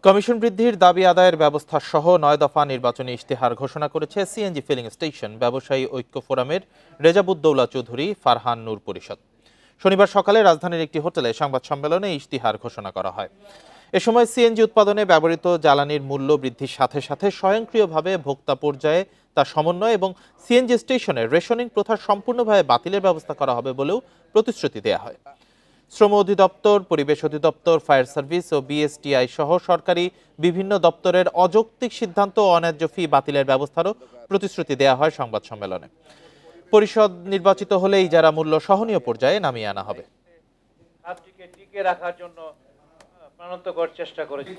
Commission বৃদ্ধির দাবি আদায়ের ব্যবস্থা সহ ৯ দফা নির্বাচনী ইশতেহার ঘোষণা করেছে সিএনজি ফিলিং স্টেশন ব্যবসায়ী ঐক্য ফোরামের রেজাবুদ্দৌলা চৌধুরী ফারহান নূর পরিষদ। শনিবার সকালে রাজধানীর একটি হোটেলে সংবাদ সম্মেলনে ইশতেহার ঘোষণা করা হয়। এ সময় সিএনজি উৎপাদনে ব্যবহৃত জ্বালানির মূল্য বৃদ্ধির সাথে সাথে স্বয়ংক্রিয়ভাবে ভোক্তা পর্যায়ে তা সমন্বয় এবং সিএনজি স্টেশনের রেশনিং প্রথা সম্পূর্ণভাবে বাতিলের ব্যবস্থা করা হবে বলেও প্রতিশ্রুতি দেওয়া হয়। শ্রম অধিদপ্তর, পরিবেশ অধিদপ্তর, ফায়ার সার্ভিস ও বিএসটিআই সহ সরকারি বিভিন্ন দপ্তরের অযৌক্তিক সিদ্ধান্ত ও অন্যায্য ফি বাতিলের ব্যবস্থারও প্রতিশ্রুতি দেওয়া হয় সংবাদ সম্মেলনে। পরিষদ নির্বাচিত হলে ইজারা মূল্য সহনীয় পর্যায়ে নামিয়ে আনা হবে। খাতটিকে টিকে রাখার জন্য প্রাণান্তকর চেষ্টা করেছে।